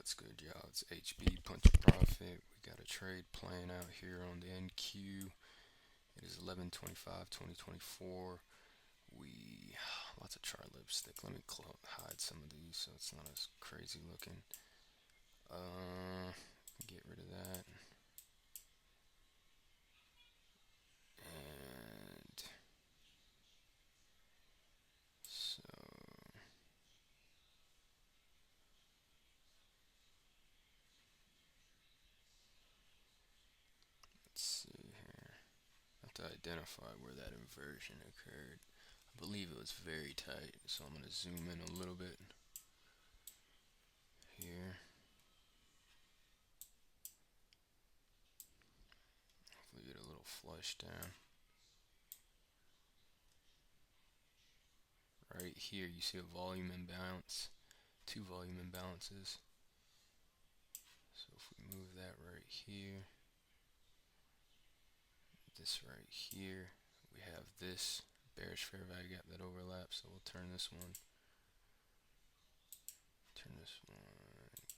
What's good, y'all? It's HB Punch a Profit. We got a trade playing out here on the NQ. It is 11/25/2024. We lots of chart lipstick. Let me hide some of these so it's not as crazy looking. Uh, get rid of that. And so let's see here. I have to identify where that inversion occurred. I believe it was very tight, so I'm gonna zoom in a little bit here. Hopefully get a little flush down. Right here, you see a volume imbalance, two volume imbalances. So if we move that right here, this right here, we have this bearish fair value gap that overlaps. So we'll turn this one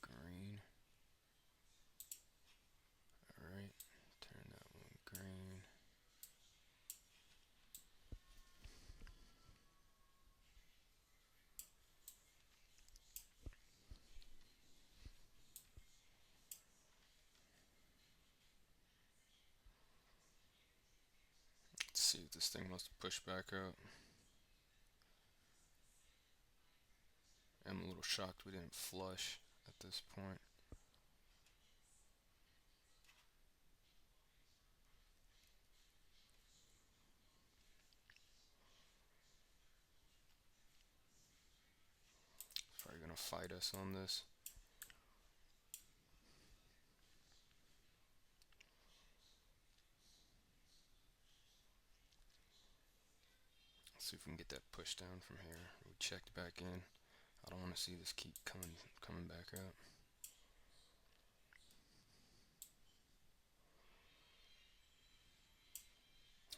green. Alright, turn that one green. Let's see if this thing wants to push back up. I'm a little shocked we didn't flush at this point. It's probably gonna fight us on this. Let's see if we can get that push down from here. We checked back in. I don't want to see this keep coming back up.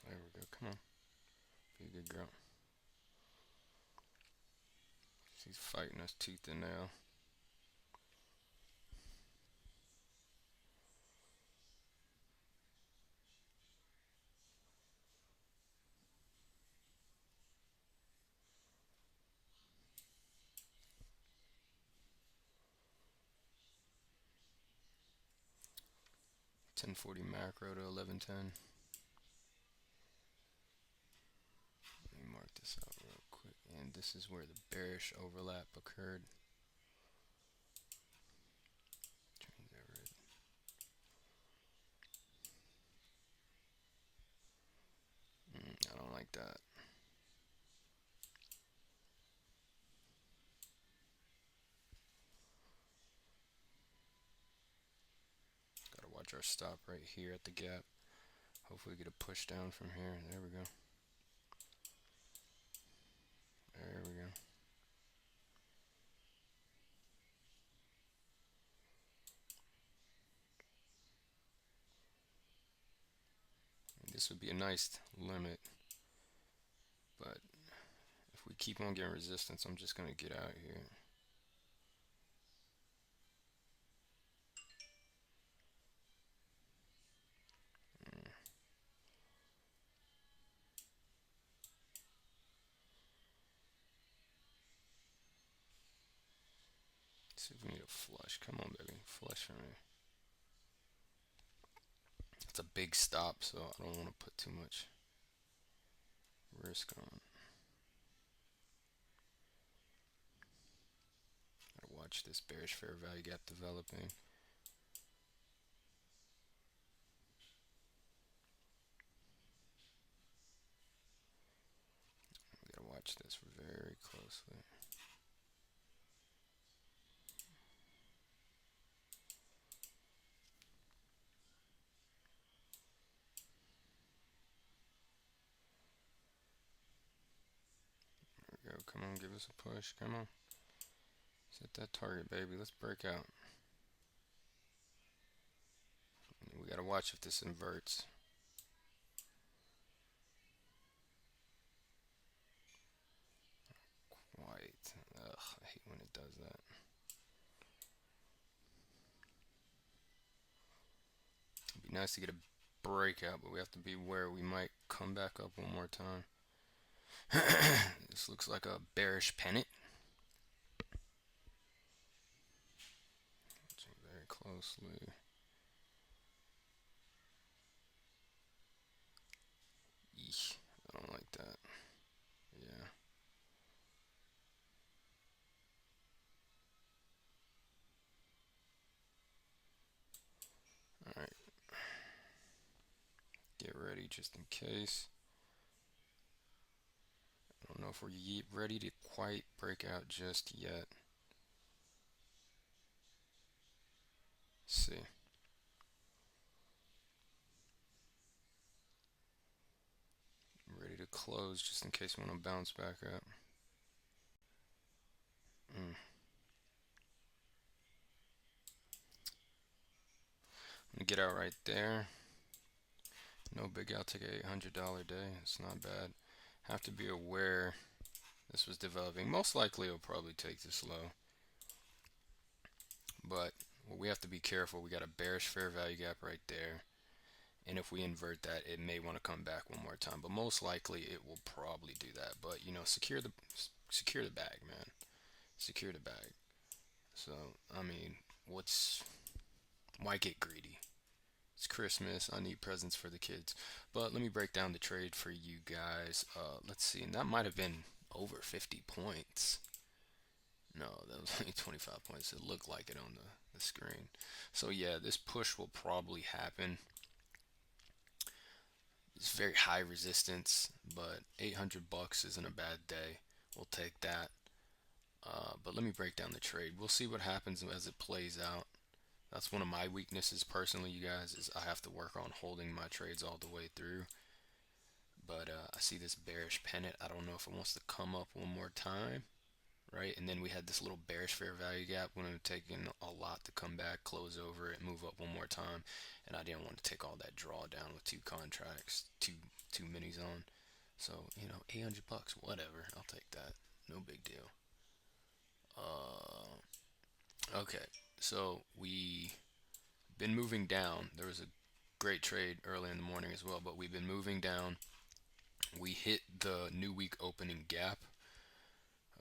There we go. Come on. Be a good girl. She's fighting us tooth and nail. $10.40 macro to 11.10. Let me mark this out real quick. And this is where the bearish overlap occurred. Change that red. I don't like that. Gotta watch our stop right here at the gap. Hopefully get a push down from here. There we go. There we go. This would be a nice limit, but if we keep on getting resistance, I'm just gonna get out here. See if we need a flush. Come on, baby, flush for me. It's a big stop, so I don't want to put too much risk on. Gotta watch this bearish fair value gap developing. We gotta watch this very closely. There we go. Come on, give us a push. Come on. Set that target, baby. Let's break out. We gotta watch if this inverts. Quite. Ugh, I hate when it does that. be nice to get a breakout, but we have to be aware we might come back up one more time. This looks like a bearish pennant. Watching very closely. Eesh, I don't like that. Yeah. All right. Get ready just in case. I don't know if we're ready to quite break out just yet. Let's see. Ready to close just in case we want to bounce back up. Mm. I'm gonna get out right there. No big out, take a $800 day. It's not bad. Have to be aware this was developing. Most likely it'll probably take this low. But well, we have to be careful. We got a bearish fair value gap right there. And if we invert that, it may want to come back one more time. But most likely it will probably do that. But secure the bag, man. Secure the bag. So I mean, why get greedy? It's Christmas. I need presents for the kids. But let me break down the trade for you guys. Let's see. And that might have been over 50 points. No, that was only 25 points. It looked like it on the screen. So yeah, this push will probably happen. It's very high resistance, but 800 bucks isn't a bad day. We'll take that. But let me break down the trade. We'll see what happens as it plays out. That's one of my weaknesses personally, you guys, is I have to work on holding my trades all the way through. But I see this bearish pennant. I don't know if it wants to come up one more time, right? And then we had this little bearish fair value gap when it was taking a lot to come back, close over it, move up one more time. And I didn't want to take all that drawdown with two contracts, two minis on. So, 800 bucks, whatever. I'll take that. No big deal. Okay, so we been moving down. There was a great trade early in the morning as well, but we've been moving down. We hit the new week opening gap.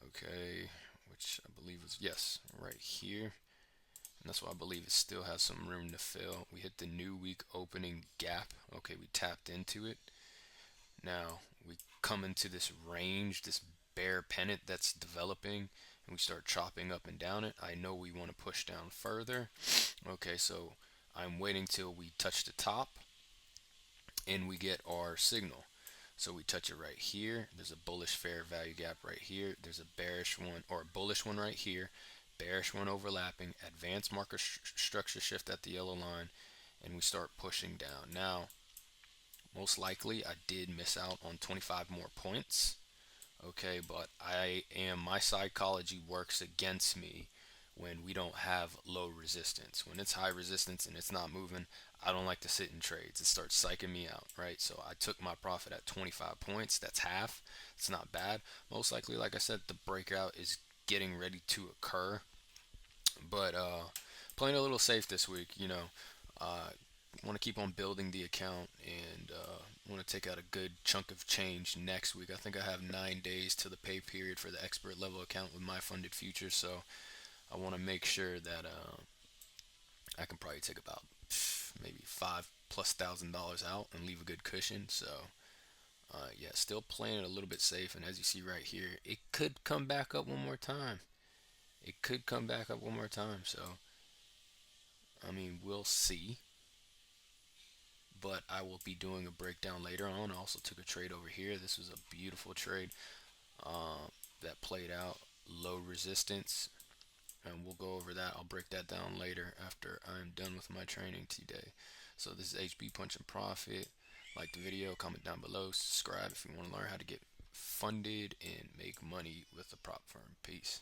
Okay, which I believe was, yes, right here. And that's why I believe it still has some room to fill. We hit the new week opening gap. Okay, we tapped into it. Now we come into this range, this bear pennant that's developing, and we start chopping up and down it. I know we want to push down further. Okay, so I'm waiting till we touch the top and we get our signal. So we touch it right here. There's a bullish fair value gap right here. There's a bearish one or a bullish one right here. Bearish one overlapping. Advanced market structure shift at the yellow line, and we start pushing down. Now, most likely I did miss out on 25 more points. Okay, but my psychology works against me when we don't have low resistance. When it's high resistance and it's not moving, I don't like to sit in trades. It starts psyching me out, right? So I took my profit at 25 points. That's half. It's not bad. Most likely, like I said, the breakout is getting ready to occur. But playing a little safe this week, want to keep on building the account and want to take out a good chunk of change next week. I think I have 9 days to the pay period for the expert level account with my funded futures, so I want to make sure that I can probably take about maybe $5,000+ out and leave a good cushion. So yeah, still playing it a little bit safe, and as you see right here, it could come back up one more time. It could come back up one more time. So I mean, we'll see. But I will be doing a breakdown later on. I also took a trade over here. This was a beautiful trade that played out low resistance, and we'll go over that. I'll break that down later after I'm done with my training today. So this is HB Punch and Profit. Like the video, comment down below, subscribe if you want to learn how to get funded and make money with the prop firm. Peace.